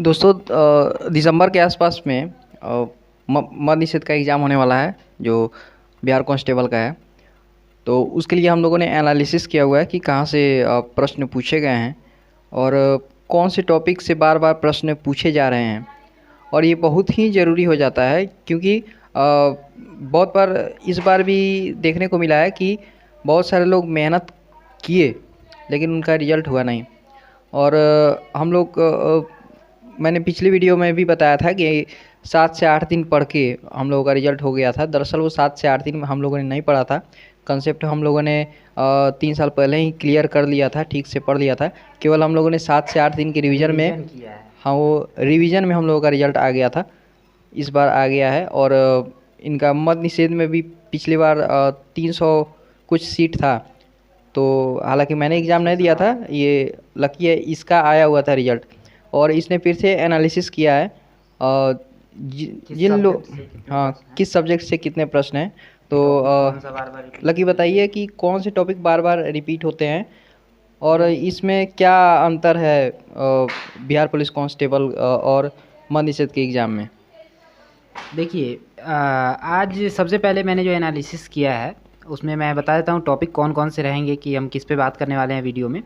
दोस्तों दिसंबर के आसपास में मद्य निषेध का एग्ज़ाम होने वाला है जो बिहार कांस्टेबल का है। तो उसके लिए हम लोगों ने एनालिसिस किया हुआ है कि कहाँ से प्रश्न पूछे गए हैं और कौन से टॉपिक से बार बार प्रश्न पूछे जा रहे हैं। और ये बहुत ही ज़रूरी हो जाता है क्योंकि बहुत बार इस बार भी देखने को मिला है कि बहुत सारे लोग मेहनत किए लेकिन उनका रिज़ल्ट हुआ नहीं। और हम लोग मैंने पिछली वीडियो में भी बताया था कि 7 से 8 दिन पढ़ के हम लोगों का रिज़ल्ट हो गया था। दरअसल वो 7 से 8 दिन हम लोगों ने नहीं पढ़ा था। कंसेप्ट हम लोगों ने 3 साल पहले ही क्लियर कर लिया था, ठीक से पढ़ लिया था। केवल हम लोगों ने 7 से 8 दिन के रिवीजन में किया है। हाँ, वो रिवीजन में हम लोगों का रिज़ल्ट आ गया था। इस बार आ गया है। और इनका मद्य निषेध में भी पिछली बार 300 कुछ सीट था। तो हालांकि मैंने एग्ज़ाम नहीं दिया था, ये लकी है इसका आया हुआ था रिज़ल्ट। और इसने फिर से एनालिसिस किया है जिन लोग हाँ किस सब्जेक्ट से कितने प्रश्न हैं। तो लकी बताइए कि कौन से टॉपिक बार बार रिपीट होते हैं और इसमें क्या अंतर है बिहार पुलिस कांस्टेबल और मद्य निषेध के एग्ज़ाम में। देखिए, आज सबसे पहले मैंने जो एनालिसिस किया है उसमें मैं बता देता हूँ टॉपिक कौन कौन से रहेंगे कि हम किस पे बात करने वाले हैं वीडियो में।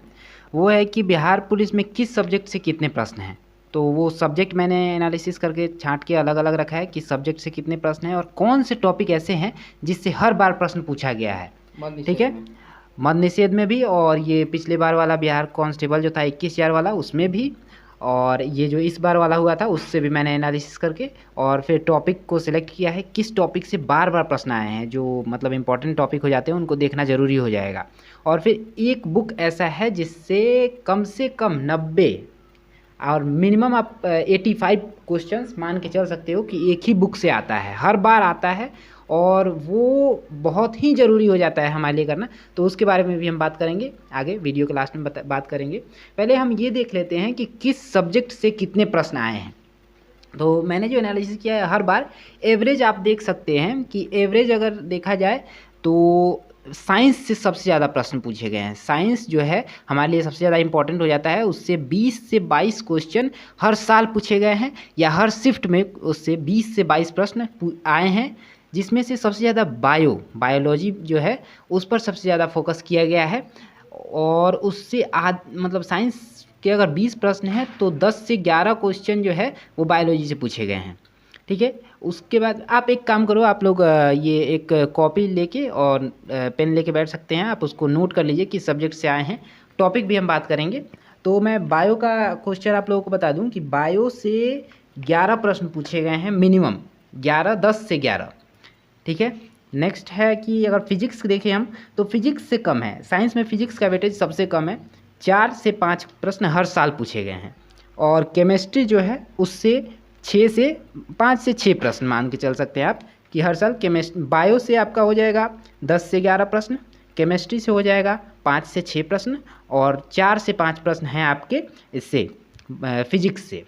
वो है कि बिहार पुलिस में किस सब्जेक्ट से कितने प्रश्न हैं। तो वो सब्जेक्ट मैंने एनालिसिस करके छांट के अलग अलग रखा है कि सब्जेक्ट से कितने प्रश्न हैं और कौन से टॉपिक ऐसे हैं जिससे हर बार प्रश्न पूछा गया है। ठीक है, मद्य निषेध में भी और ये पिछले बार वाला बिहार कांस्टेबल जो था 21,000 वाला उसमें भी, और ये जो इस बार वाला हुआ था उससे भी मैंने एनालिसिस करके और फिर टॉपिक को सिलेक्ट किया है किस टॉपिक से बार बार प्रश्न आए हैं, जो मतलब इंपॉर्टेंट टॉपिक हो जाते हैं उनको देखना ज़रूरी हो जाएगा। और फिर एक बुक ऐसा है जिससे कम से कम 90 और मिनिमम आप 85 क्वेश्चंस मान के चल सकते हो कि एक ही बुक से आता है, हर बार आता है और वो बहुत ही ज़रूरी हो जाता है हमारे लिए करना। तो उसके बारे में भी हम बात करेंगे आगे वीडियो के लास्ट में बात करेंगे। पहले हम ये देख लेते हैं कि किस सब्जेक्ट से कितने प्रश्न आए हैं। तो मैंने जो एनालिसिस किया है हर बार एवरेज आप देख सकते हैं कि एवरेज अगर देखा जाए तो साइंस से सबसे ज़्यादा प्रश्न पूछे गए हैं। साइंस जो है हमारे लिए सबसे ज़्यादा इंपॉर्टेंट हो जाता है, उससे 20 से 22 क्वेश्चन हर साल पूछे गए हैं या हर शिफ्ट में उससे 20 से 22 प्रश्न आए हैं, जिसमें से सबसे ज़्यादा बायोलॉजी जो है उस पर सबसे ज़्यादा फोकस किया गया है। और उससे मतलब साइंस के अगर 20 प्रश्न हैं तो 10 से 11 क्वेश्चन जो है वो बायोलॉजी से पूछे गए हैं। ठीक है, उसके बाद आप एक काम करो, आप लोग ये एक कॉपी लेके और पेन लेके बैठ सकते हैं, आप उसको नोट कर लीजिए किस सब्जेक्ट से आए हैं। टॉपिक भी हम बात करेंगे। तो मैं बायो का क्वेश्चन आप लोगों को बता दूं कि बायो से 11 प्रश्न पूछे गए हैं, मिनिमम 11, 10 से 11। ठीक है, नेक्स्ट है कि अगर फिजिक्स देखें हम तो फिजिक्स से कम है, साइंस में फिजिक्स का वेटेज सबसे कम है, 4 से 5 प्रश्न हर साल पूछे गए हैं। और केमिस्ट्री जो है उससे 5 से 6 प्रश्न मान के चल सकते हैं आप कि हर साल बायो से आपका हो जाएगा 10 से 11 प्रश्न, केमिस्ट्री से हो जाएगा 5 से 6 प्रश्न और 4 से 5 प्रश्न हैं आपके इससे फिजिक्स से।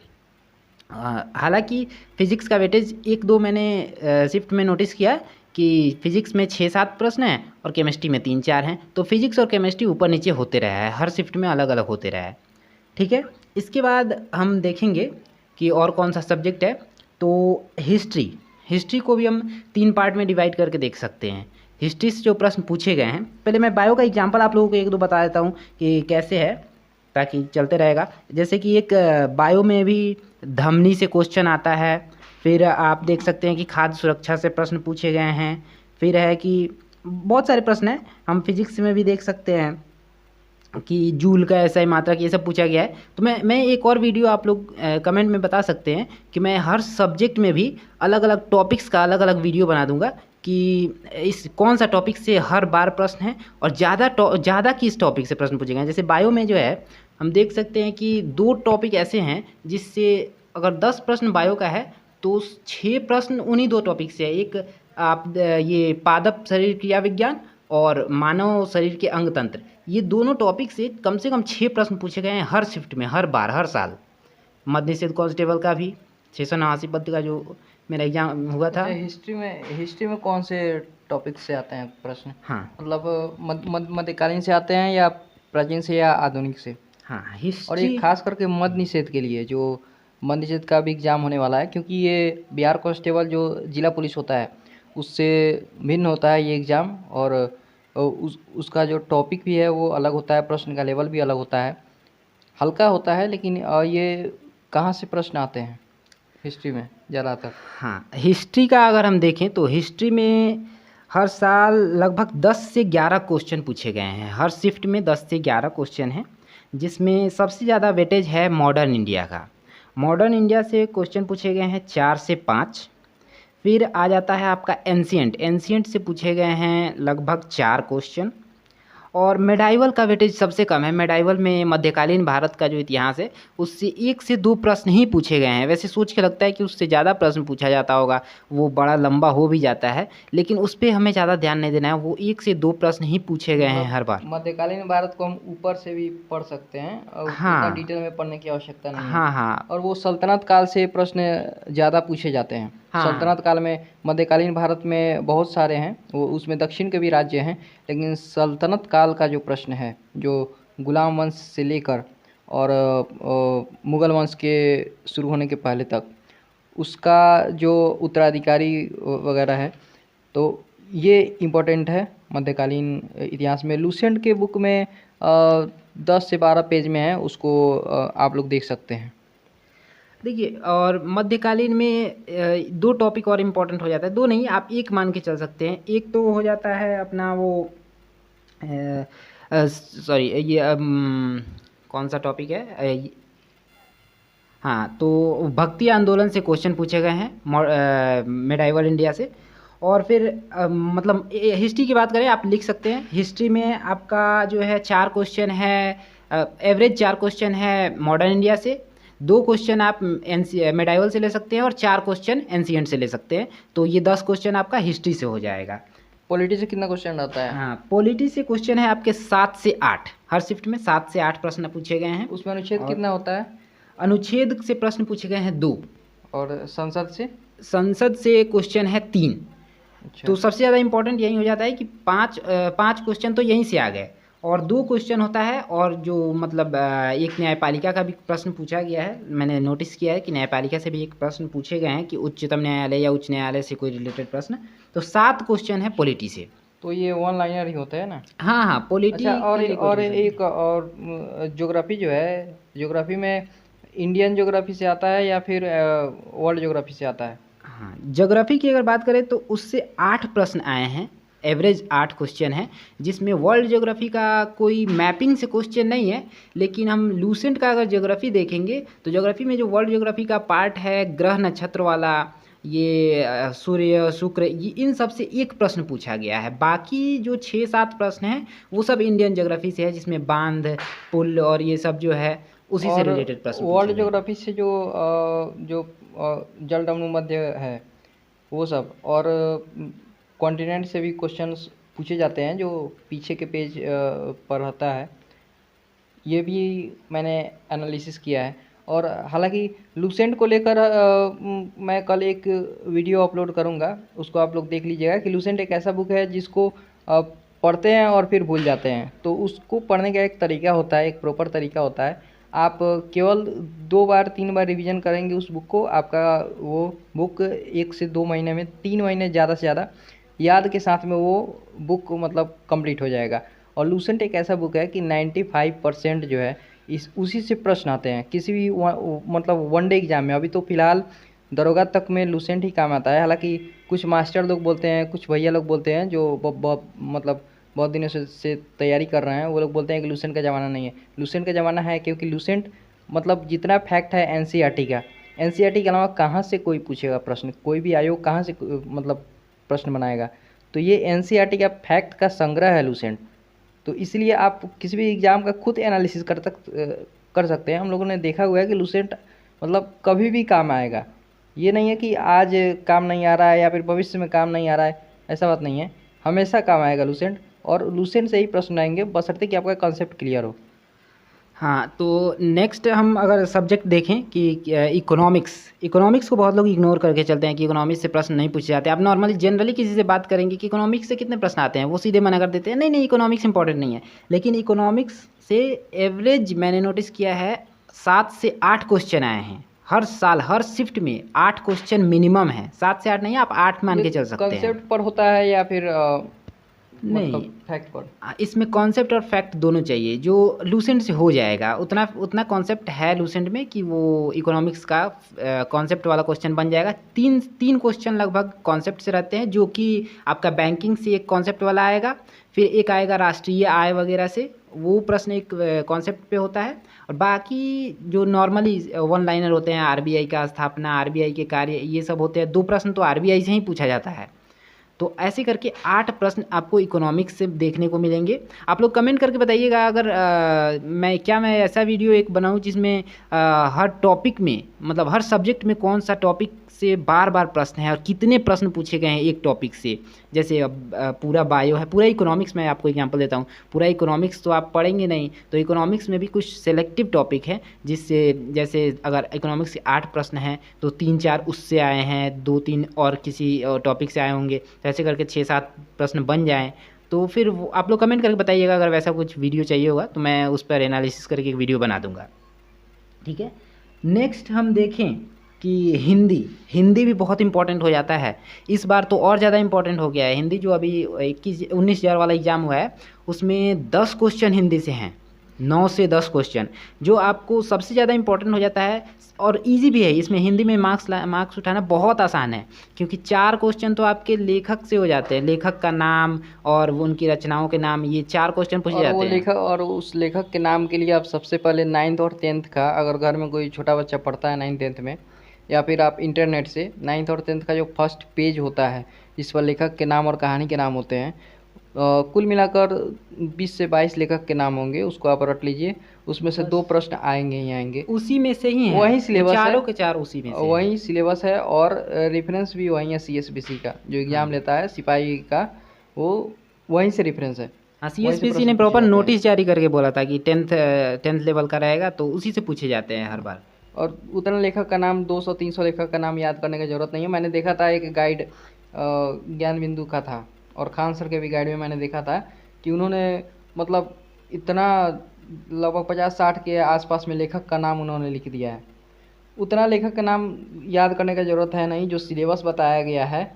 हालांकि फ़िज़िक्स का वेटेज 1-2 मैंने शिफ्ट में नोटिस किया कि फ़िज़िक्स में 6-7 प्रश्न हैं और केमिस्ट्री में 3-4 हैं। तो फिज़िक्स और केमिस्ट्री ऊपर नीचे होते रहा है, हर शिफ्ट में अलग अलग होते रहा है। ठीक है, इसके बाद हम देखेंगे कि और कौन सा सब्जेक्ट है। तो हिस्ट्री को भी हम 3 पार्ट में डिवाइड करके देख सकते हैं। हिस्ट्री से जो प्रश्न पूछे गए हैं, पहले मैं बायो का एग्जाम्पल आप लोगों को 1-2 बता देता हूँ कि कैसे है, ताकि चलते रहेगा। जैसे कि एक बायो में भी धमनी से क्वेश्चन आता है, फिर आप देख सकते हैं कि खाद्य सुरक्षा से प्रश्न पूछे गए हैं, फिर है कि बहुत सारे प्रश्न हैं। हम फिजिक्स में भी देख सकते हैं कि जूल का ऐसा ही मात्रक, ये सब पूछा गया है। तो मैं एक और वीडियो आप लोग कमेंट में बता सकते हैं कि मैं हर सब्जेक्ट में भी अलग अलग टॉपिक्स का अलग अलग वीडियो बना दूंगा कि इस कौन सा टॉपिक से हर बार प्रश्न है और ज़्यादा किस टॉपिक से प्रश्न पूछे गए हैं। जैसे बायो में जो है हम देख सकते हैं कि 2 टॉपिक ऐसे हैं जिससे अगर 10 प्रश्न बायो का है तो 6 प्रश्न उन्हीं 2 टॉपिक से है। एक आप ये पादप शरीर क्रिया विज्ञान और मानव शरीर के अंग तंत्र, ये दोनों टॉपिक से कम 6 प्रश्न पूछे गए हैं हर शिफ्ट में, हर बार, हर साल। मद्य निषेध कांस्टेबल का भी 689 पद का जो मेरा एग्जाम हुआ था। हिस्ट्री में कौन से टॉपिक से आते हैं प्रश्न? हाँ, मतलब मध्यकालीन से आते हैं या प्राचीन से या आधुनिक से? हाँ, और ये हिस्ट्री। खास करके मद्य निषेध के लिए जो मद्य निषेध का भी एग्ज़ाम होने वाला है, क्योंकि ये बिहार कांस्टेबल जो जिला पुलिस होता है उससे भिन्न होता है ये एग्ज़ाम। और उसका जो टॉपिक भी है वो अलग होता है, प्रश्न का लेवल भी अलग होता है, हल्का होता है। लेकिन ये कहाँ से प्रश्न आते हैं हिस्ट्री में ज़्यादातर? हाँ, हिस्ट्री का अगर हम देखें तो हिस्ट्री में हर साल लगभग 10 से 11 क्वेश्चन पूछे गए हैं। हर शिफ्ट में 10 से 11 क्वेश्चन हैं, जिसमें सबसे ज़्यादा वेटेज है मॉडर्न इंडिया का। मॉडर्न इंडिया से क्वेश्चन पूछे गए हैं 4 से 5। फिर आ जाता है आपका एंशिएंट। एंशिएंट से पूछे गए हैं लगभग 4 क्वेश्चन। और मेडाइवल का वेटेज सबसे कम है। मेडाइवल में मध्यकालीन भारत का जो इतिहास है उससे 1 से 2 प्रश्न ही पूछे गए हैं। वैसे सोच के लगता है कि उससे ज़्यादा प्रश्न पूछा जाता होगा, वो बड़ा लंबा हो भी जाता है, लेकिन उस पर हमें ज़्यादा ध्यान नहीं देना है। वो 1 से 2 प्रश्न ही पूछे गए हैं हर बार। मध्यकालीन भारत को हम ऊपर से भी पढ़ सकते हैं और हाँ, इतना डिटेल में पढ़ने की आवश्यकता नहीं है। हाँ हाँ और वो सल्तनत काल से प्रश्न ज़्यादा पूछे जाते हैं। हाँ सल्तनत काल में मध्यकालीन भारत में बहुत सारे हैं, वो उसमें दक्षिण के भी राज्य हैं, लेकिन सल्तनत काल का जो प्रश्न है, जो गुलाम वंश से लेकर और मुगल वंश के शुरू होने के पहले तक, उसका जो उत्तराधिकारी वगैरह है, तो ये इम्पोर्टेंट है मध्यकालीन इतिहास में। लूसेंट के बुक में 10 से 12 पेज में है, उसको आप लोग देख सकते हैं। देखिए, और मध्यकालीन में 2 टॉपिक और इम्पोर्टेंट हो जाता है। 2 नहीं, आप 1 मान के चल सकते हैं। एक तो हो जाता है अपना वो सॉरी, ये कौन सा टॉपिक है? हाँ, तो भक्ति आंदोलन से क्वेश्चन पूछे गए हैं मेडाइवल इंडिया से। और फिर मतलब हिस्ट्री की बात करें, आप लिख सकते हैं। हिस्ट्री में आपका जो है 4 क्वेश्चन है, एवरेज 4 क्वेश्चन है मॉडर्न इंडिया से, 2 क्वेश्चन आप मेडाइवल से ले सकते हैं और 4 क्वेश्चन एंशिएंट से ले सकते हैं। तो ये 10 क्वेश्चन आपका हिस्ट्री से हो जाएगा। पॉलिटी से कितना क्वेश्चन आता है? हाँ, पॉलिटी से क्वेश्चन है आपके 7 से 8। हर शिफ्ट में 7 से 8 प्रश्न पूछे गए हैं। उसमें अनुच्छेद कितना होता है? अनुच्छेद से प्रश्न पूछे गए हैं 2। और संसद से? संसद से क्वेश्चन है 3। अच्छा। तो सबसे ज़्यादा इंपॉर्टेंट यही हो जाता है कि 5 क्वेश्चन तो यहीं से आ गए, और 2 क्वेश्चन होता है। और जो मतलब एक न्यायपालिका का भी प्रश्न पूछा गया है। मैंने नोटिस किया है कि न्यायपालिका से भी एक प्रश्न पूछे गए हैं कि उच्चतम न्यायालय या उच्च न्यायालय से कोई रिलेटेड प्रश्न। तो 7 क्वेश्चन है पॉलिटी से। तो ये 1 लाइनर ही होता है ना? हाँ हाँ, पॉलिटी। अच्छा, और एक और ज्योग्राफी जो है, ज्योग्राफी में इंडियन ज्योग्राफी से आता है या फिर वर्ल्ड ज्योग्राफी से आता है? हाँ, ज्योग्राफी की अगर बात करें तो उससे 8 प्रश्न आए हैं। एवरेज 8 क्वेश्चन है, जिसमें वर्ल्ड ज्योग्राफी का कोई मैपिंग से क्वेश्चन नहीं है। लेकिन हम लूसेंट का अगर ज्योग्राफी देखेंगे तो ज्योग्राफी में जो वर्ल्ड ज्योग्राफी का पार्ट है ग्रह नक्षत्र वाला, ये सूर्य शुक्र, ये इन सब से 1 प्रश्न पूछा गया है। बाकी जो 6-7 प्रश्न हैं वो सब इंडियन ज्योग्राफी से है, जिसमें बांध, पुल और ये सब जो है उसी से रिलेटेड प्रश्न पूछे वर्ल्ड गए। ज्योग्राफी से जो जलडमरू मध्य है वो सब, और कॉन्टिनेंट से भी क्वेश्चंस पूछे जाते हैं जो पीछे के पेज पर रहता है। ये भी मैंने एनालिसिस किया है। और हालांकि लूसेंट को लेकर मैं कल एक वीडियो अपलोड करूंगा, उसको आप लोग देख लीजिएगा कि लूसेंट एक ऐसा बुक है जिसको पढ़ते हैं और फिर भूल जाते हैं। तो उसको पढ़ने का एक तरीका होता है, एक प्रॉपर तरीका होता है। आप केवल 2 बार 3 बार रिवीजन करेंगे उस बुक को, आपका वो बुक 1 से 2 महीने में, 3 महीने ज़्यादा से ज़्यादा याद के साथ में वो बुक मतलब कंप्लीट हो जाएगा। और लूसेंट एक ऐसा बुक है कि 95% जो है इस उसी से प्रश्न आते हैं किसी भी मतलब 1 डे एग्जाम में। अभी तो फ़िलहाल दरोगा तक में लूसेंट ही काम आता है। हालांकि कुछ मास्टर लोग बोलते हैं, कुछ भैया लोग बोलते हैं जो मतलब बहुत दिनों से तैयारी कर रहे हैं, वो लोग बोलते हैं कि लूसेंट का ज़माना नहीं है। लूसेंट का ज़माना है, क्योंकि लूसेंट मतलब जितना फैक्ट है एनसीईआरटी का, एनसीईआरटी के अलावा कहाँ से कोई पूछेगा प्रश्न, कोई भी आयोग कहाँ से मतलब प्रश्न बनाएगा। तो ये एनसीईआरटी का फैक्ट का संग्रह है लूसेंट। तो इसलिए आप किसी भी एग्ज़ाम का खुद एनालिसिस कर सकते हैं। हम लोगों ने देखा हुआ है कि लूसेंट मतलब कभी भी काम आएगा। ये नहीं है कि आज काम नहीं आ रहा है या फिर भविष्य में काम नहीं आ रहा है, ऐसा बात नहीं है, हमेशा काम आएगा लूसेंट। और लूसेंट से ही प्रश्न आएंगे, बशर्ते कि आपका कॉन्सेप्ट क्लियर हो। हाँ, तो नेक्स्ट हम अगर सब्जेक्ट देखें कि इकोनॉमिक्स को बहुत लोग इग्नोर करके चलते हैं कि इकोनॉमिक्स से प्रश्न नहीं पूछे जाते। आप नॉर्मली जनरली किसी से बात करेंगे कि इकोनॉमिक्स से कितने प्रश्न आते हैं, वो सीधे मना कर देते हैं, नहीं नहीं इकोनॉमिक्स इंपॉर्टेंट नहीं है। लेकिन इकोनॉमिक्स से एवरेज मैंने नोटिस किया है 7 से 8 क्वेश्चन आए हैं हर साल हर शिफ्ट में 8 क्वेश्चन मिनिमम है, 7 से 8 नहीं, आप 8 मान के चल सकते हैं। कंसेप्ट पर होता है या फिर नहीं, मतलब फैक्ट पर? इसमें कॉन्सेप्ट और फैक्ट दोनों चाहिए, जो लूसेंट से हो जाएगा उतना उतना कॉन्सेप्ट है लूसेंट में कि वो इकोनॉमिक्स का कॉन्सेप्ट वाला क्वेश्चन बन जाएगा। तीन तीन क्वेश्चन लगभग कॉन्सेप्ट से रहते हैं, जो कि आपका बैंकिंग से एक कॉन्सेप्ट वाला आएगा, फिर एक आएगा राष्ट्रीय आय वगैरह से, वो प्रश्न एक कॉन्सेप्ट पे होता है, और बाकी जो नॉर्मली वन लाइनर होते हैं, आरबीआई का स्थापना, आरबीआई के कार्य, ये सब होते हैं। 2 प्रश्न तो आरबीआई से ही पूछा जाता है। तो ऐसे करके 8 प्रश्न आपको इकोनॉमिक्स से देखने को मिलेंगे। आप लोग कमेंट करके बताइएगा अगर मैं ऐसा वीडियो एक बनाऊं जिसमें हर टॉपिक में, मतलब हर सब्जेक्ट में कौन सा टॉपिक से बार बार प्रश्न है और कितने प्रश्न पूछे गए हैं एक टॉपिक से। जैसे अब पूरा बायो है, पूरा इकोनॉमिक्स, मैं आपको एग्जांपल देता हूँ, पूरा इकोनॉमिक्स तो आप पढ़ेंगे नहीं, तो इकोनॉमिक्स में भी कुछ सेलेक्टिव टॉपिक है, जिससे जैसे अगर इकोनॉमिक्स के 8 प्रश्न हैं तो 3-4 उससे आए हैं, 2-3 और किसी टॉपिक से आए होंगे, तो ऐसे करके 6-7 प्रश्न बन जाएँ। तो फिर आप लोग कमेंट करके बताइएगा, अगर वैसा कुछ वीडियो चाहिए होगा तो मैं उस पर एनालिसिस करके एक वीडियो बना दूँगा। ठीक है, नेक्स्ट हम देखें कि हिंदी भी बहुत इंपॉर्टेंट हो जाता है। इस बार तो और ज़्यादा इंपॉर्टेंट हो गया है हिंदी। जो अभी 19,000 वाला एग्ज़ाम हुआ है, उसमें 10 क्वेश्चन हिंदी से हैं, 9 से 10 क्वेश्चन, जो आपको सबसे ज़्यादा इंपॉर्टेंट हो जाता है, और इजी भी है। इसमें हिंदी में मार्क्स उठाना बहुत आसान है, क्योंकि 4 क्वेश्चन तो आपके लेखक से हो जाते हैं, लेखक का नाम और उनकी रचनाओं के नाम, ये 4 क्वेश्चन पूछे जाते हैं। लेखक, और उस लेखक के नाम के लिए आप सबसे पहले 9th और 10th का, अगर घर में कोई छोटा बच्चा पढ़ता है 9th-10th में, या फिर आप इंटरनेट से 9th और 10th का जो फर्स्ट पेज होता है, जिस पर लेखक के नाम और कहानी के नाम होते हैं, कुल मिलाकर 20 से 22 लेखक के नाम होंगे, उसको आप रट लीजिए। उसमें से 2 प्रश्न आएंगे ही आएंगे, उसी में से ही है, वही सिलेबस है, चारों के चार उसी में से वही सिलेबस है, और रेफरेंस भी वही है। CSBC का जो एग्ज़ाम लेता है सिपाही का, वो वहीं से रेफरेंस है। हाँ, CSBC ने प्रॉपर नोटिस जारी करके बोला था कि 10th लेवल का रहेगा, तो उसी से पूछे जाते हैं हर बार। और उतना लेखक का नाम, 200-300 लेखक का नाम याद करने की ज़रूरत नहीं है। मैंने देखा था एक गाइड ज्ञान बिंदु का था, और खान सर के भी गाइड में मैंने देखा था कि उन्होंने मतलब इतना लगभग 50-60 के आसपास में लेखक का नाम उन्होंने लिख दिया है। उतना लेखक का नाम याद करने की ज़रूरत है नहीं, जो सिलेबस बताया गया है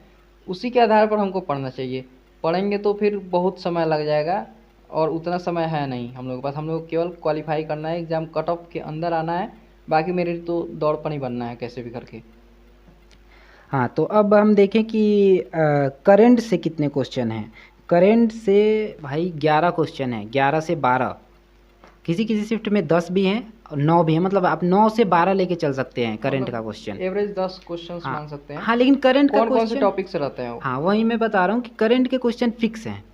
उसी के आधार पर हमको पढ़ना चाहिए। पढ़ेंगे तो फिर बहुत समय लग जाएगा, और उतना समय है नहीं हम लोग के पास। हम लोग केवल क्वालिफाई करना है, एग्ज़ाम कट ऑफ के अंदर आना है, बाकी मेरे तो दौड़ पर ही बनना है कैसे भी करके। हाँ, तो अब हम देखें कि करंट से कितने क्वेश्चन हैं। करंट से भाई 11 क्वेश्चन है, 11 से 12, किसी किसी शिफ्ट में 10 भी हैं और 9 भी हैं, मतलब आप 9 से 12 लेके चल सकते हैं करंट का क्वेश्चन। एवरेज 10 क्वेश्चन हाँ, मान सकते हैं। हाँ, लेकिन करंट का कौन से क्वेश्चन, टॉपिक से रहते हैं वो? हाँ वही मैं बता रहा हूँ कि करंट के क्वेश्चन फिक्स हैं।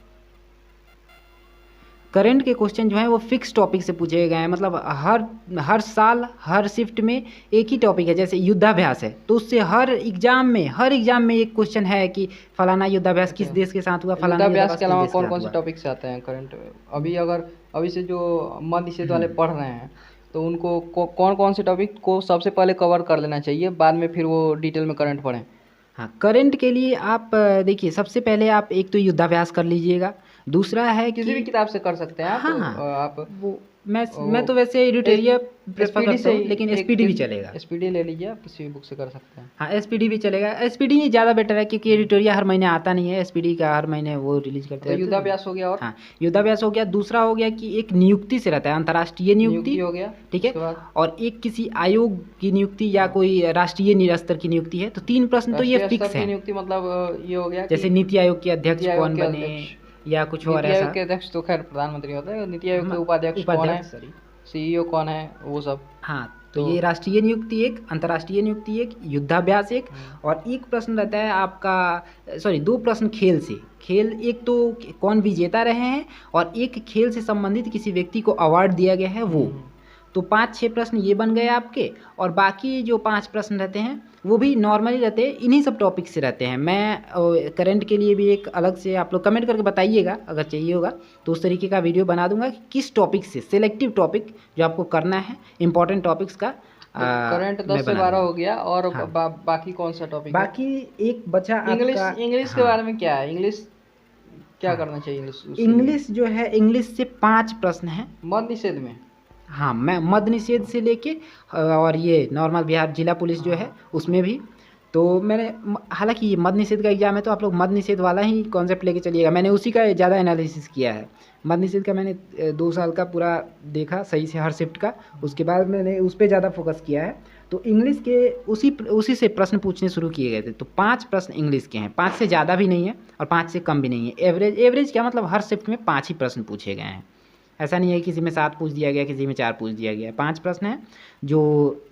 करंट के क्वेश्चन जो हैं वो फिक्स टॉपिक से पूछे गए हैं, मतलब हर साल हर शिफ्ट में एक ही टॉपिक है। जैसे युद्धाभ्यास है, तो उससे हर एग्जाम में एक क्वेश्चन है कि फलाना युद्धाभ्यास किस देश के साथ हुआ, फलाना युद्धाभ्यास के अलावा कौन कौन से टॉपिक से आते हैं करंट? अभी से जो मध्य निषेध वाले पढ़ रहे हैं, तो उनको कौन कौन से टॉपिक को सबसे पहले कवर कर लेना चाहिए, बाद में फिर वो डिटेल में करंट पढ़ें? हाँ, करंट के लिए आप देखिए, सबसे पहले आप एक तो युद्धाभ्यास कर लीजिएगा, दूसरा है किसी भी किताब से कर सकते हैं आप। हाँ, हाँ, आप वो मैं तो वैसे एडिटोरिया प्रेफर करता हूँ, लेकिन एसपीडी भी चलेगा। एसपीडी ले लीजिए, आप किसी भी बुक से कर सकते हैं। हाँ, एसपीडी भी चलेगा। एसपीडी ज़्यादा बेटर है, क्योंकि एडिटोरिया हर महीने आता नहीं है, एसपीडी का हर महीने वो रिलीज करते हैं। युद्धाभ्यास हो गया, और हाँ, युद्धाभ्यास हो गया। दूसरा हो गया कि एक नियुक्ति से रहता है, अंतर्राष्ट्रीय नियुक्ति हो गया, ठीक है, और एक किसी आयोग की नियुक्ति या कोई राष्ट्रीय स्तर की नियुक्ति है, तो 3 प्रश्न तो ये फिक्स है। नियुक्ति मतलब ये हो गया जैसे नीति आयोग के अध्यक्ष कौन बने, या कुछ और ऐसा। नीति आयोग के अध्यक्ष तो खैर प्रधानमंत्री होता है, नीति आयोग के उपाध्यक्ष कौन है, CEO कौन है, वो सब। हाँ, तो ये राष्ट्रीय नियुक्ति एक, अंतर्राष्ट्रीय नियुक्ति एक, युद्धाभ्यास एक, और एक प्रश्न रहता है आपका, 2 प्रश्न खेल से। खेल एक तो कौन विजेता रहे हैं, और एक खेल से संबंधित किसी व्यक्ति को अवार्ड दिया गया है वो। तो 5-6 प्रश्न ये बन गए आपके, और बाकी जो 5 प्रश्न रहते हैं वो भी नॉर्मली रहते हैं, इन्हीं सब टॉपिक से रहते हैं। मैं करंट के लिए भी एक अलग से, आप लोग कमेंट करके बताइएगा अगर चाहिए होगा तो उस तरीके का वीडियो बना दूंगा कि किस टॉपिक से, सिलेक्टिव टॉपिक जो आपको करना है, इंपॉर्टेंट टॉपिक्स का। करंट 10 से 12 हो गया, और हाँ, बाकी कौन सा टॉपिक? बाकी एक बचा इंग्लिश के बारे में क्या है? इंग्लिश क्या करना चाहिए? इंग्लिश जो है, इंग्लिश से 5 प्रश्न हैं मध्य निषेध में। हाँ, मैं मद्य निषेध से लेके और ये नॉर्मल बिहार जिला पुलिस जो है उसमें भी। तो मैंने हालांकि ये मद्य निषेध का एग्जाम है तो आप लोग मद्य निषेध वाला ही कॉन्सेप्ट लेके चलिएगा, मैंने उसी का ज़्यादा एनालिसिस किया है। मद्य निषेध का मैंने 2 साल का पूरा देखा सही से हर शिफ्ट का, उसके बाद मैंने उस पर ज़्यादा फोकस किया है। तो इंग्लिश के उसी से प्रश्न पूछने शुरू किए गए थे। तो 5 प्रश्न इंग्लिश के हैं, 5 से ज़्यादा भी नहीं है और 5 से कम भी नहीं है। एवरेज क्या मतलब हर शिफ्ट में 5 ही प्रश्न पूछे गए हैं। ऐसा नहीं है किसी में 7 पूछ दिया गया, किसी में 4 पूछ दिया गया। 5 प्रश्न हैं जो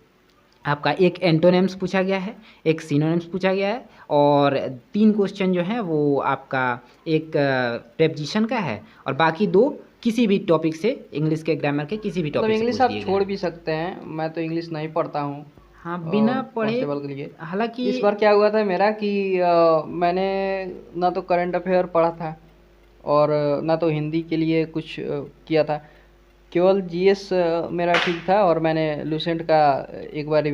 आपका एक एंटोनिम्स पूछा गया है, एक सिनोनिम्स पूछा गया है और 3 क्वेश्चन जो हैं वो आपका एक प्रेपोजिशन का है और बाकी 2 किसी भी टॉपिक से, इंग्लिश के ग्रामर के किसी भी मतलब टॉपिक से इंग्लिश पूछ आप दिए गए छोड़ हैं। भी सकते हैं, मैं तो इंग्लिश नहीं पढ़ता हूँ हाँ, बिना पढ़े। कांस्टेबल के लिए। हालांकि इस बार क्या हुआ था मेरा कि मैंने ना तो करंट अफेयर पढ़ा था और ना तो हिंदी के लिए कुछ किया था। केवल जीएस मेरा ठीक था और मैंने लूसेंट का एक बार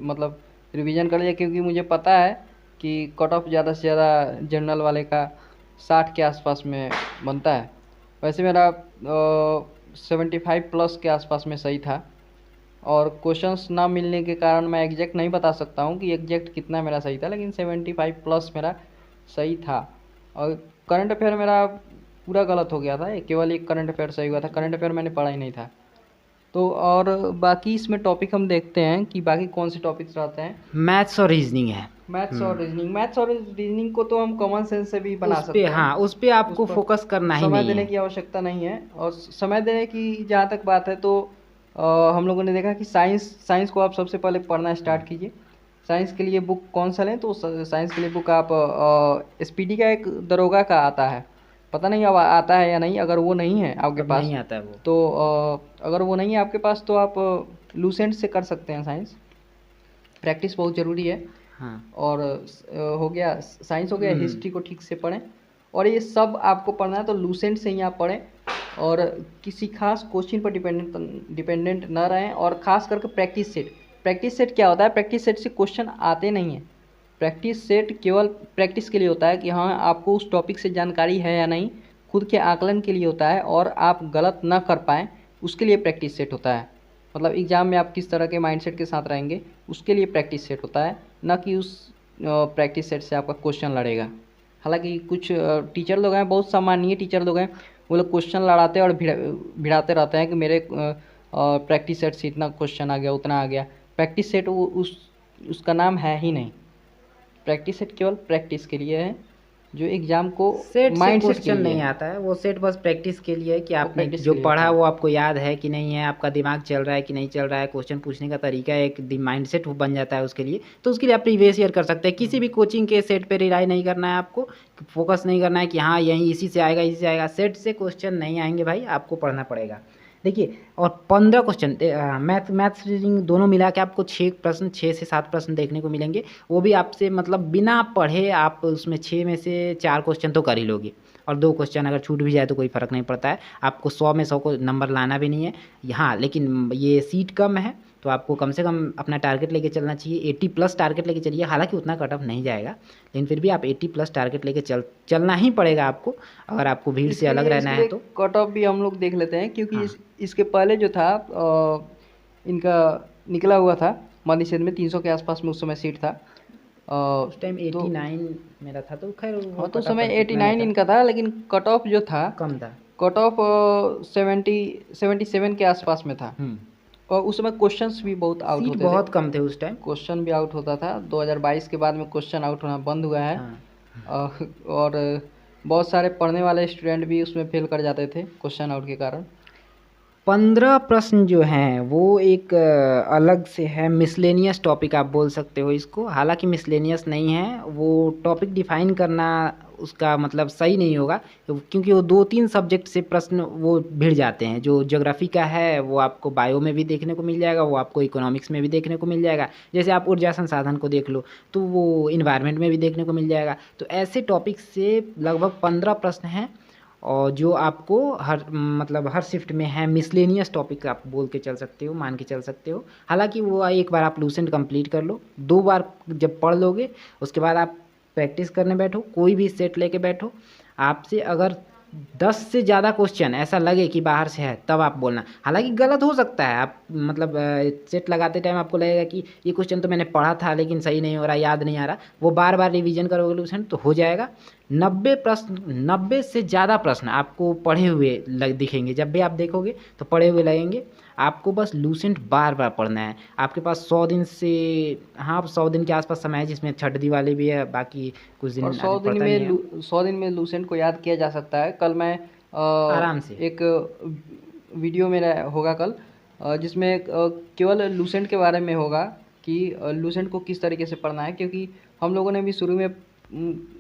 मतलब रिवीजन कर लिया, क्योंकि मुझे पता है कि कट ऑफ ज़्यादा से ज़्यादा जनरल वाले का 60 के आसपास में बनता है। वैसे मेरा 75 प्लस के आसपास में सही था और क्वेश्चंस ना मिलने के कारण मैं एग्जैक्ट नहीं बता सकता हूँ कि एग्जैक्ट कितना मेरा सही था, लेकिन 75 प्लस मेरा सही था। और करंट अफेयर मेरा पूरा गलत हो गया था, केवल एक करंट अफेयर सही हुआ था। करंट अफेयर मैंने पढ़ा ही नहीं था। तो और बाकी इसमें टॉपिक हम देखते हैं कि बाकी कौन से टॉपिक्स रहते हैं। मैथ्स और रीजनिंग है। मैथ्स और रीजनिंग को तो हम कॉमन सेंस से भी बना उस पे, सकते हैं। हाँ, उस पे उस आपको पर फोकस करना ही समय नहीं देने है। की आवश्यकता नहीं है। और समय देने की जहाँ तक बात है तो हम लोगों ने देखा कि साइंस को आप सबसे पहले पढ़ना स्टार्ट कीजिए। साइंस के लिए बुक कौन सा लें, तो साइंस के लिए बुक आप एसपीडी का एक दरोगा का आता है, पता नहीं अब आता है या नहीं। अगर वो नहीं है आपके अब पास नहीं आता है वो। तो अगर वो नहीं है आपके पास तो आप लूसेंट से कर सकते हैं साइंस। प्रैक्टिस बहुत ज़रूरी है। हाँ। और हो गया साइंस, हो गया हिस्ट्री को ठीक से पढ़ें। और ये सब आपको पढ़ना है तो लूसेंट से ही आप पढ़ें और किसी खास क्वेश्चन पर डिपेंडेंट ना रहें। और ख़ास करके प्रैक्टिस सेट क्या होता है? प्रैक्टिस सेट से क्वेश्चन आते नहीं हैं। प्रैक्टिस सेट केवल प्रैक्टिस के लिए होता है कि हाँ आपको उस टॉपिक से जानकारी है या नहीं, खुद के आकलन के लिए होता है और आप गलत ना कर पाएँ उसके लिए प्रैक्टिस सेट होता है। मतलब एग्ज़ाम में आप किस तरह के माइंडसेट के साथ रहेंगे उसके लिए प्रैक्टिस सेट होता है, ना कि उस प्रैक्टिस सेट से आपका क्वेश्चन लड़ेगा। हालांकि कुछ टीचर लोग हैं, बहुत सम्मानीय टीचर लोग हैं, वो लोग क्वेश्चन लड़ाते और भिड़ाते रहते हैं कि मेरे प्रैक्टिस सेट से इतना क्वेश्चन आ गया, उतना आ गया। प्रैक्टिस सेट वो उसका नाम है ही नहीं। प्रैक्टिस सेट केवल प्रैक्टिस के लिए है, जो एग्ज़ाम को सेट से माइंडसेट के क्वेश्चन लिए नहीं है। आता है, वो सेट बस प्रैक्टिस के लिए है कि वो आपने प्रैक्टिस जो के लिए होता पढ़ा है। वो आपको याद है कि नहीं है, आपका दिमाग चल रहा है कि नहीं चल रहा है, क्वेश्चन पूछने का तरीका एक माइंड सेट बन जाता है उसके लिए। तो उसके लिए आप प्रीवियस ईयर कर सकते हैं। किसी भी कोचिंग के सेट पे रिलाई नहीं करना है आपको, फोकस नहीं करना है कि हाँ यहीं इसी से आएगा, इसी से आएगा। सेट से क्वेश्चन नहीं आएंगे भाई, आपको पढ़ना पड़ेगा। देखिए, और 15 क्वेश्चन मैथ्स रीजनिंग दोनों मिला के आपको 6 प्रश्न, 6 से 7 प्रश्न देखने को मिलेंगे। वो भी आपसे मतलब बिना पढ़े आप उसमें 6 में से 4 क्वेश्चन तो कर ही लोगे और 2 क्वेश्चन अगर छूट भी जाए तो कोई फ़र्क नहीं पड़ता है। आपको 100 में 100 को नंबर लाना भी नहीं है यहाँ, लेकिन ये सीट कम है तो आपको कम से कम अपना टारगेट लेके चलना चाहिए। 80 प्लस टारगेट लेके चलिए। हालांकि उतना कट ऑफ नहीं जाएगा, लेकिन फिर भी आप 80 प्लस टारगेट लेके चलना ही पड़ेगा आपको, अगर आपको भीड़ से अलग रहना इसके है लिए तो। कट ऑफ भी हम लोग देख लेते हैं, क्योंकि हाँ, इसके पहले जो था इनका निकला हुआ था मनीषेद में 300 के आसपास में उस समय सीट था। उस टाइम तो 89 मेरा था, तो खैर वो हाँ, तो उस कट ऑफ समय इतना नहीं 89 था, इनका था, लेकिन कट ऑफ जो था, कम था। कट ऑफ 77 के आसपास में था। और उस समय क्वेश्चंस भी बहुत आउट सीट होते थे। बहुत कम थे उस टाइम। क्वेश्चन भी आउट होता था। 2022 के बाद में क्वेश्चन आउट होना बंद हुआ है। हाँ, और बहुत सारे पढ़ने वाले स्टूडेंट भी उसमें फेल कर जाते थे क्वेश्चन आउट के कारण। 15 प्रश्न जो हैं वो एक अलग से है, मिसलेनियस टॉपिक आप बोल सकते हो इसको। हालांकि मिसलेनियस नहीं है, वो टॉपिक डिफाइन करना उसका मतलब सही नहीं होगा, क्योंकि वो 2-3 सब्जेक्ट से प्रश्न वो भिड़ जाते हैं। जो ज्योग्राफी का है वो आपको बायो में भी देखने को मिल जाएगा, वो आपको इकोनॉमिक्स में भी देखने को मिल जाएगा। जैसे आप ऊर्जा संसाधन को देख लो तो वो इन्वायरमेंट में भी देखने को मिल जाएगा। तो ऐसे टॉपिक से लगभग 15 प्रश्न हैं और जो आपको हर मतलब हर शिफ्ट में है। मिसलेनियस टॉपिक आप बोल के चल सकते हो, मान के चल सकते हो। हालांकि वो एक बार आप लूसेंट कंप्लीट कर लो, 2 बार जब पढ़ लोगे उसके बाद आप प्रैक्टिस करने बैठो, कोई भी सेट लेके बैठो। आपसे अगर 10 से ज़्यादा क्वेश्चन ऐसा लगे कि बाहर से है तब आप बोलना। हालांकि गलत हो सकता है, आप मतलब सेट लगाते टाइम आपको लगेगा कि ये क्वेश्चन तो मैंने पढ़ा था लेकिन सही नहीं हो रहा, याद नहीं आ रहा, वो बार बार रिवीजन करोगे लूसेंट तो हो जाएगा। 90 से ज़्यादा प्रश्न आपको पढ़े हुए दिखेंगे, जब भी आप देखोगे तो पढ़े हुए लगेंगे। आपको बस लूसेंट बार बार पढ़ना है। आपके पास 100 दिन से, हाँ 100 दिन के आसपास समय है, जिसमें छठ दिवाली भी है, बाकी कुछ दिन और 100 दिन पड़ता नहीं है। 100 दिन में लूसेंट को याद किया जा सकता है। कल मैं आराम से एक वीडियो मेरा होगा कल, जिसमें केवल लूसेंट के बारे में होगा कि लूसेंट को किस तरीके से पढ़ना है, क्योंकि हम लोगों ने भी शुरू में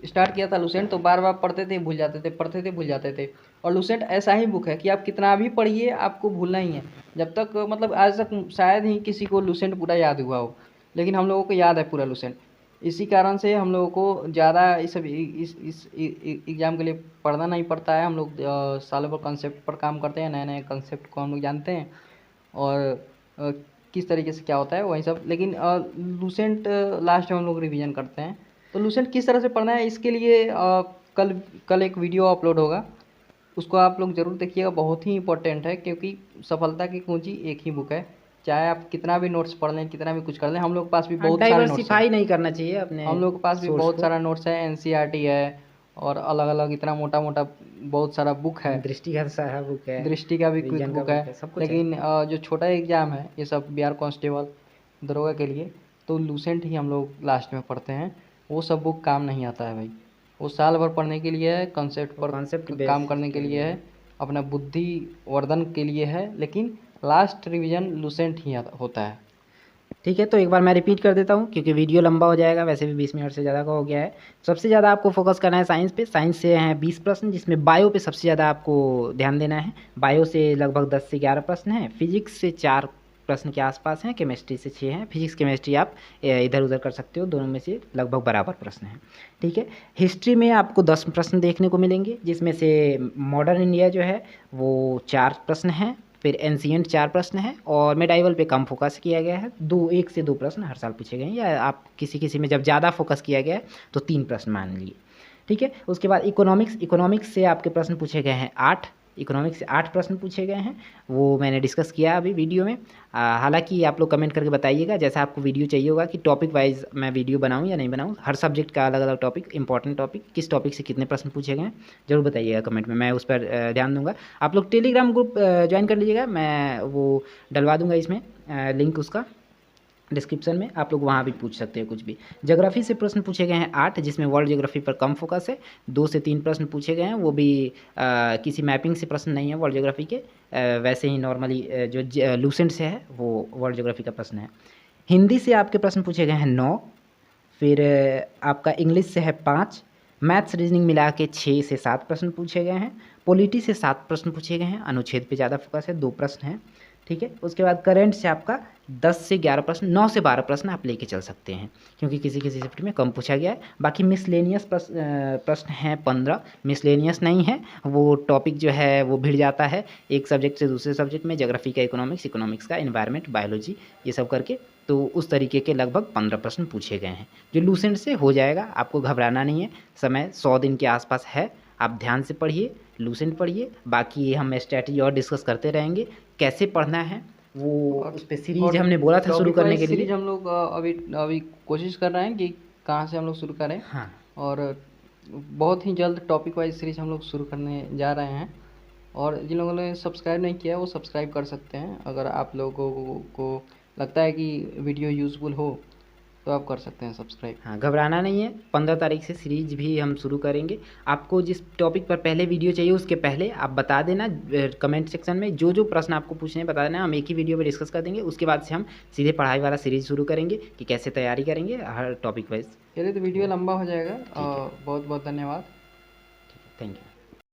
स्टार्ट किया था लूसेंट, तो बार बार पढ़ते थे भूल जाते थे, पढ़ते थे भूल जाते थे। और लूसेंट ऐसा ही बुक है कि आप कितना भी पढ़िए आपको भूलना ही है। जब तक मतलब आज तक शायद ही किसी को लूसेंट पूरा याद हुआ हो, लेकिन हम लोगों को याद है पूरा लूसेंट। इसी कारण से हम लोगों को ज़्यादा इस एग्ज़ाम के लिए पढ़ना नहीं पड़ता है। हम लोग सालों भर कंसेप्ट पर काम करते हैं, नए नए कंसेप्ट को हम लोग जानते हैं और किस तरीके से क्या होता है वही सब। लेकिन लूसेंट लास्ट में हम लोग रिवीजन करते हैं। तो लूसेंट किस तरह से पढ़ना है इसके लिए कल एक वीडियो अपलोड होगा, उसको आप लोग ज़रूर देखिएगा। बहुत ही इंपॉर्टेंट है, क्योंकि सफलता की कुंजी एक ही बुक है। चाहे आप कितना भी नोट्स पढ़ लें, कितना भी कुछ कर लें, हम लोग के पास भी बहुत सारे नोट्स हैं। डाइवर्सिफाई नहीं करना चाहिए अपने हम लोग के पास भी सोर्स बहुत को। सारा नोट्स है, एनसीईआरटी है और अलग अलग इतना मोटा मोटा बहुत सारा बुक है। दृष्टि का सारा बुक है, दृष्टि का भी क्विक विजन का बुक है। बुक है, सब कुछ है। लेकिन जो छोटा एग्ज़ाम है ये सब बिहार कांस्टेबल दरोगा के लिए, तो लूसेंट ही हम लोग लास्ट में पढ़ते हैं। वो सब बुक काम नहीं आता है भाई, वो साल भर पढ़ने के लिए है, कंसेप्ट पर कॉन्सेप्ट काम करने के लिए है, अपना बुद्धि वर्धन के लिए है। लेकिन लास्ट रिवीजन लूसेंट ही होता है। ठीक है, तो एक बार मैं रिपीट कर देता हूँ क्योंकि वीडियो लंबा हो जाएगा, वैसे भी 20 मिनट से ज़्यादा का हो गया है। सबसे ज़्यादा आपको फोकस करना है साइंस पे। साइंस से हैं 20 प्रश्न, जिसमें बायो पे सबसे ज़्यादा आपको ध्यान देना है। बायो से लगभग 10 से 11 प्रश्न हैं, फिजिक्स से 4 प्रश्न के आसपास हैं, केमिस्ट्री से 6 हैं। फिजिक्स केमिस्ट्री आप इधर उधर कर सकते हो, दोनों में से लगभग बराबर प्रश्न हैं। ठीक है, हिस्ट्री में आपको 10 प्रश्न देखने को मिलेंगे, जिसमें से मॉडर्न इंडिया जो है वो 4 प्रश्न हैं, फिर एंशिएंट 4 प्रश्न हैं, और मेडाइवल पे कम फोकस किया गया है। 1 से 2 प्रश्न हर साल पूछे गए हैं, या आप किसी में जब ज़्यादा फोकस किया गया है तो 3 प्रश्न मान लिए। ठीक है, उसके बाद इकोनॉमिक्स से आपके प्रश्न पूछे गए हैं 8। इकोनॉमिक्स से 8 प्रश्न पूछे गए हैं, वो मैंने डिस्कस किया अभी वीडियो में। हालांकि आप लोग कमेंट करके बताइएगा जैसा आपको वीडियो चाहिए होगा कि टॉपिक वाइज मैं वीडियो बनाऊं या नहीं बनाऊं। हर सब्जेक्ट का अलग अलग टॉपिक, इंपॉर्टेंट टॉपिक, किस टॉपिक से कितने प्रश्न पूछे गए हैं जरूर बताइएगा कमेंट में, मैं उस पर ध्यान दूंगा। आप लोग टेलीग्राम ग्रुप ज्वाइन कर लीजिएगा, मैं वो डलवा दूंगा इसमें लिंक उसका डिस्क्रिप्शन में, आप लोग वहाँ भी पूछ सकते हैं कुछ भी। ज्योग्राफी से प्रश्न पूछे गए हैं 8, जिसमें वर्ल्ड ज्योग्राफी पर कम फोकस है। 2 से 3 प्रश्न पूछे गए हैं, वो भी किसी मैपिंग से प्रश्न नहीं है वर्ल्ड ज्योग्राफी के, वैसे ही नॉर्मली जो लूसेंट से है वो वर्ल्ड ज्योग्राफी का प्रश्न है। हिंदी से आपके प्रश्न पूछे गए हैं 9, फिर आपका इंग्लिश से है 5, मैथ्स रीजनिंग मिला के 6 से 7 प्रश्न पूछे गए हैं। पॉलिटी से 7 प्रश्न पूछे गए हैं, अनुच्छेद पे ज़्यादा फोकस है, 2 प्रश्न हैं। ठीक है, उसके बाद करंट से आपका 10 से 11 प्रश्न, 9 से 12 प्रश्न आप लेके चल सकते हैं, क्योंकि किसी शिफ्ट में कम पूछा गया है। बाकी मिसलेनियस प्रश्न हैं 15, मिसलेनियस नहीं है, वो टॉपिक जो है वो भिड़ जाता है एक सब्जेक्ट से दूसरे सब्जेक्ट में, ज्योग्राफी का इकोनॉमिक्स का एनवायरनमेंट, बायोलॉजी, ये सब करके। तो उस तरीके के लगभग 15 प्रश्न पूछे गए हैं, जो लूसेंट से हो जाएगा, आपको घबराना नहीं है। समय 100 दिन के आसपास है, आप ध्यान से पढ़िए, लूसेंट पढ़िए। बाकी हम स्ट्रैटेजी और डिस्कस करते रहेंगे, कैसे पढ़ना है वो उस पर सीरीज हमने बोला था शुरू करने के लिए। सीरीज हम लोग अभी कोशिश कर रहे हैं कि कहाँ से हम लोग शुरू करें। हाँ, और बहुत ही जल्द टॉपिक वाइज सीरीज हम लोग शुरू करने जा रहे हैं। और जिन लोगों ने सब्सक्राइब नहीं किया वो सब्सक्राइब कर सकते हैं। अगर आप लोगों को लगता है कि वीडियो यूज़फुल हो तो आप कर सकते हैं सब्सक्राइब। हाँ, घबराना नहीं है, 15 तारीख से सीरीज भी हम शुरू करेंगे। आपको जिस टॉपिक पर पहले वीडियो चाहिए उसके पहले आप बता देना कमेंट सेक्शन में, जो प्रश्न आपको पूछने हैं बता देना, हम एक ही वीडियो में डिस्कस कर देंगे। उसके बाद से हम सीधे पढ़ाई वाला सीरीज शुरू करेंगे कि कैसे तैयारी करेंगे हर टॉपिक वाइज। चलिए, तो वीडियो लंबा हो जाएगा। बहुत बहुत धन्यवाद। Thank you.